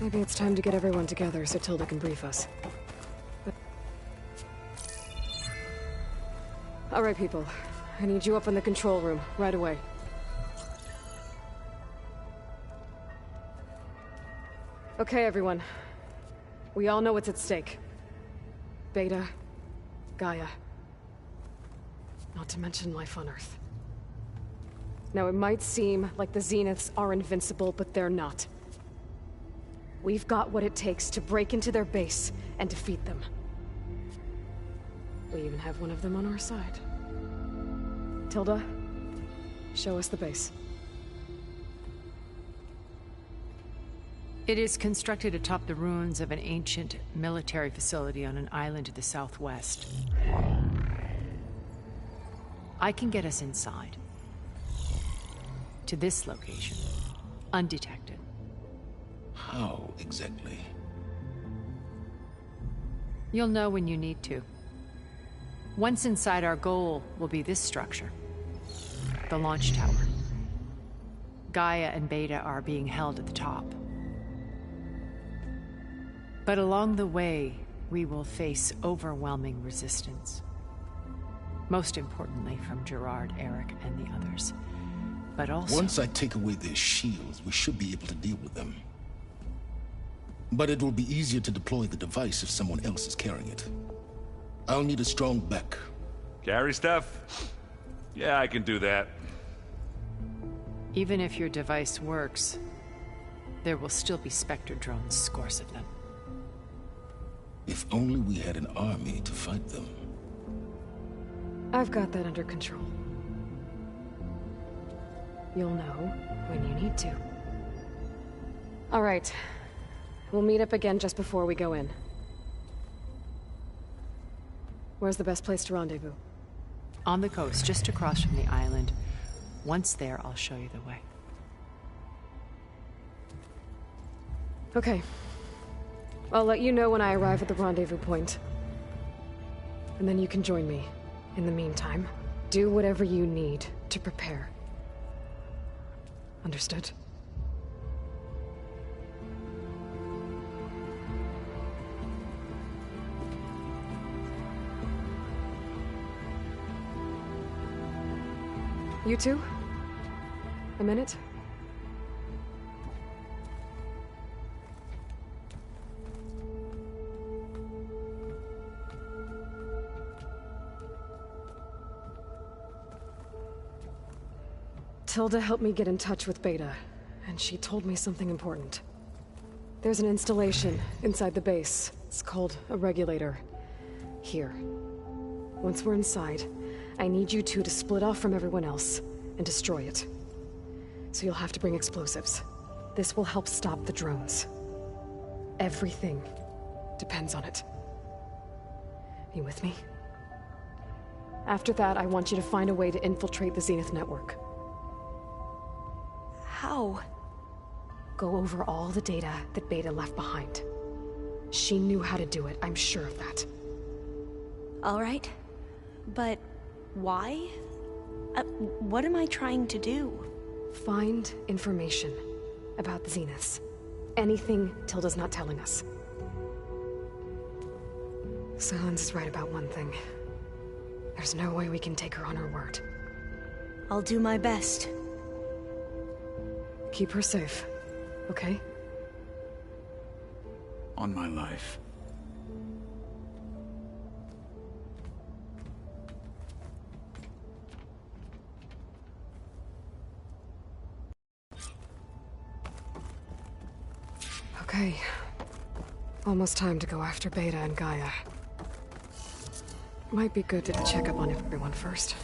Maybe it's time to get everyone together so Tilda can brief us. All right, people. I need you up in the control room, right away. Okay, everyone. We all know what's at stake. Beta, Gaia. Not to mention life on Earth. Now, it might seem like the Zeniths are invincible, but they're not. We've got what it takes to break into their base and defeat them. We even have one of them on our side. Tilda, show us the base. It is constructed atop the ruins of an ancient military facility on an island to the southwest. I can get us inside. To this location. Undetected. How exactly? You'll know when you need to. Once inside, our goal will be this structure. The launch tower. Gaia and Beta are being held at the top. But along the way, we will face overwhelming resistance. Most importantly from Gerard, Eric, and the others. But also... Once I take away their shields, we should be able to deal with them. But it will be easier to deploy the device if someone else is carrying it. I'll need a strong back. Carry stuff? Yeah, I can do that. Even if your device works, there will still be Spectre drones, scores of them. If only we had an army to fight them. I've got that under control. You'll know when you need to. All right. We'll meet up again just before we go in. Where's the best place to rendezvous? On the coast, just across from the island. Once there, I'll show you the way. Okay. I'll let you know when I arrive at the rendezvous point. And then you can join me. In the meantime, do whatever you need to prepare. Understood? You two? A minute? Tilda helped me get in touch with Beta, and she told me something important. There's an installation inside the base. It's called a regulator. Here. Once we're inside, I need you two to split off from everyone else and destroy it. So you'll have to bring explosives. This will help stop the drones. Everything depends on it. You with me? After that, I want you to find a way to infiltrate the Zenith network. How? Go over all the data that Beta left behind. She knew how to do it, I'm sure of that. All right. But why? What am I trying to do? Find information about the Zeniths. Anything Tilda's not telling us. Sylens is right about one thing. There's no way we can take her on her word. I'll do my best. Keep her safe, okay? On my life. Okay. Almost time to go after Beta and Gaia. Might be good to check up on everyone first.